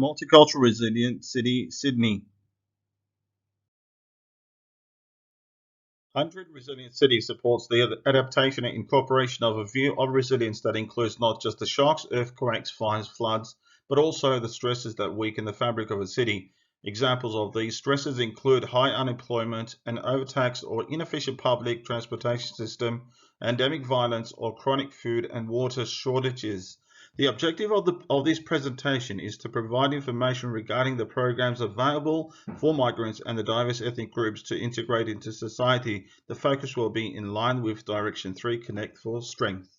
Multicultural Resilient City, Sydney. 100 Resilient City supports the adaptation and incorporation of a view of resilience that includes not just the shocks, earthquakes, fires, floods, but also the stresses that weaken the fabric of a city. Examples of these stresses include high unemployment, an overtaxed or inefficient public transportation system, endemic violence, or chronic food and water shortages. The objective of this presentation is to provide information regarding the programs available for migrants and the diverse ethnic groups to integrate into society. The focus will be in line with Direction 3, Connect for Strength.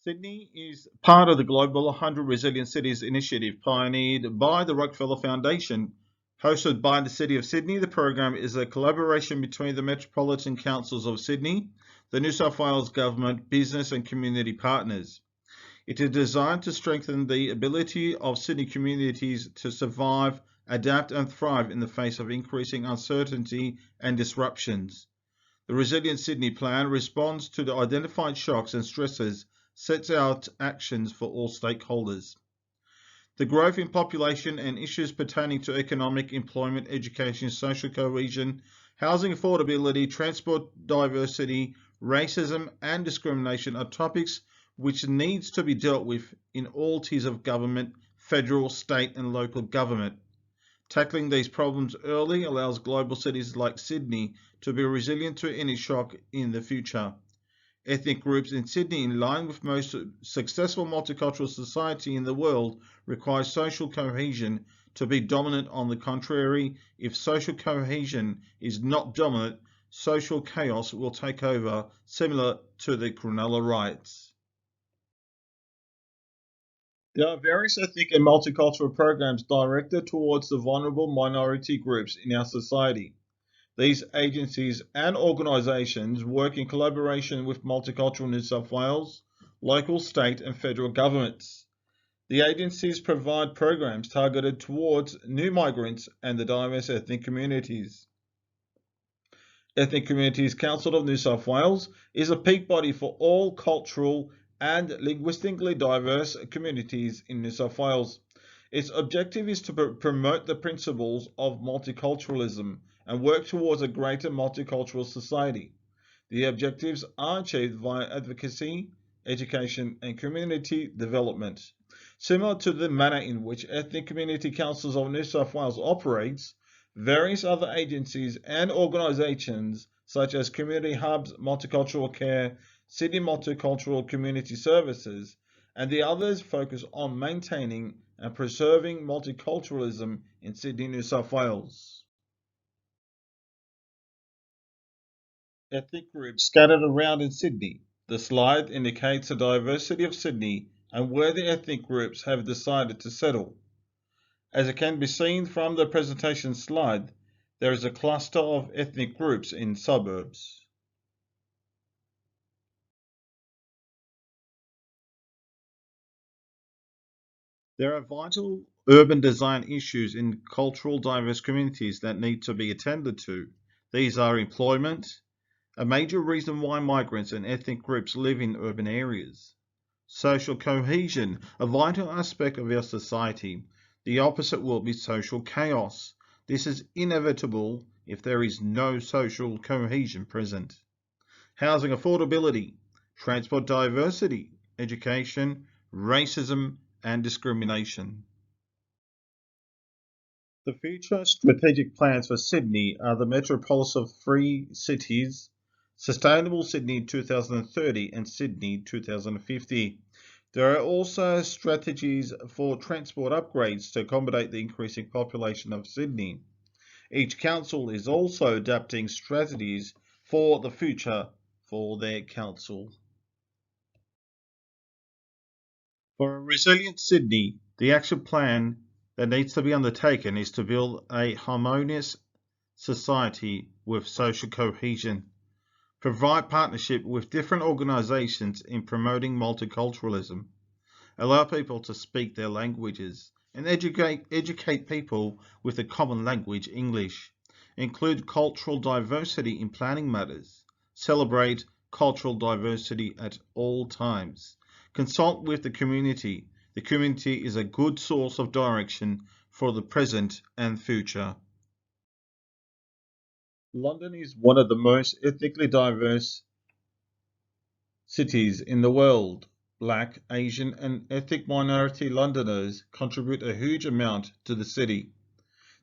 Sydney is part of the Global 100 Resilient Cities initiative pioneered by the Rockefeller Foundation. Hosted by the City of Sydney, the program is a collaboration between the Metropolitan Councils of Sydney, the New South Wales Government, business and community partners. It is designed to strengthen the ability of Sydney communities to survive, adapt and thrive in the face of increasing uncertainty and disruptions. The Resilient Sydney Plan responds to the identified shocks and stresses, sets out actions for all stakeholders. The growth in population and issues pertaining to economic, employment, education, social cohesion, housing affordability, transport diversity, racism and discrimination are topics which needs to be dealt with in all tiers of government, federal, state and local government. Tackling these problems early allows global cities like Sydney to be resilient to any shock in the future. Ethnic groups in Sydney, in line with most successful multicultural society in the world, require social cohesion to be dominant. On the contrary, if social cohesion is not dominant, social chaos will take over, similar to the Cronulla riots. There are various ethnic and multicultural programs directed towards the vulnerable minority groups in our society. These agencies and organisations work in collaboration with Multicultural New South Wales, local, state and federal governments. The agencies provide programs targeted towards new migrants and the diverse ethnic communities. Ethnic Communities Council of New South Wales is a peak body for all cultural and linguistically diverse communities in New South Wales. Its objective is to promote the principles of multiculturalism and work towards a greater multicultural society. The objectives are achieved via advocacy, education and community development. Similar to the manner in which Ethnic Community Councils of New South Wales operates, various other agencies and organisations such as Community Hubs, Multicultural Care, Sydney Multicultural Community Services, and the others focus on maintaining and preserving multiculturalism in Sydney, New South Wales. Ethnic groups scattered around in Sydney. The slide indicates the diversity of Sydney and where the ethnic groups have decided to settle. As it can be seen from the presentation slide, there is a cluster of ethnic groups in suburbs. There are vital urban design issues in cultural diverse communities that need to be attended to. These are employment, a major reason why migrants and ethnic groups live in urban areas. Social cohesion, a vital aspect of our society. The opposite will be social chaos. This is inevitable if there is no social cohesion present. Housing affordability, transport diversity, education, racism, and discrimination. The future strategic plans for Sydney are the Metropolis of Free Cities, Sustainable Sydney 2030 and Sydney 2050. There are also strategies for transport upgrades to accommodate the increasing population of Sydney. Each council is also adapting strategies for the future for their council. For a resilient Sydney, the action plan that needs to be undertaken is to build a harmonious society with social cohesion, provide partnership with different organisations in promoting multiculturalism, allow people to speak their languages, and educate people with a common language, English, include cultural diversity in planning matters, celebrate cultural diversity at all times, consult with the community, The community is a good source of direction for the present and future. London is one of the most ethnically diverse cities in the world. Black, Asian, and ethnic minority Londoners contribute a huge amount to the city.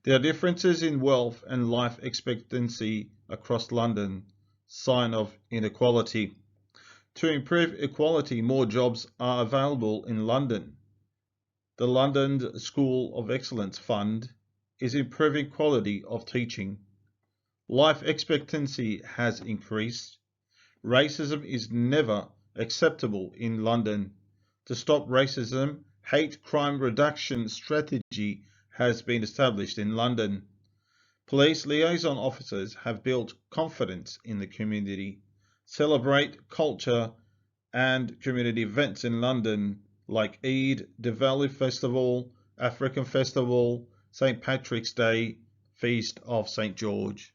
There are differences in wealth and life expectancy across London, sign of inequality. To improve equality, more jobs are available in London. The London School of Excellence Fund is improving quality of teaching. Life expectancy has increased. Racism is never acceptable in London. To stop racism, hate crime reduction strategy has been established in London. Police liaison officers have built confidence in the community. Celebrate culture and community events in London like Eid, Diwali Festival, African Festival, St. Patrick's Day, Feast of St. George.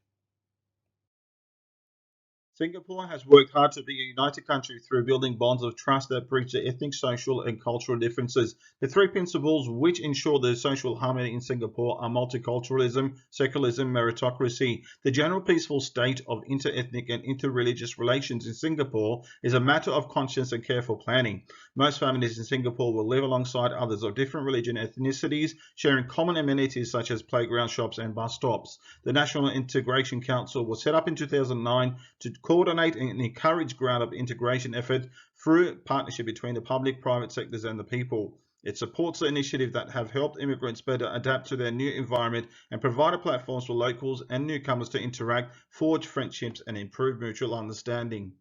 Singapore has worked hard to be a united country through building bonds of trust that bridge the ethnic, social, and cultural differences. The three principles which ensure the social harmony in Singapore are multiculturalism, secularism, meritocracy. The general peaceful state of inter-ethnic and inter-religious relations in Singapore is a matter of conscience and careful planning. Most families in Singapore will live alongside others of different religion and ethnicities, sharing common amenities such as playground, shops, and bus stops. The National Integration Council was set up in 2009 to coordinate and encourage ground-up integration effort through partnership between the public, private sectors and the people. It supports the initiative that have helped immigrants better adapt to their new environment and provided platforms for locals and newcomers to interact, forge friendships and improve mutual understanding.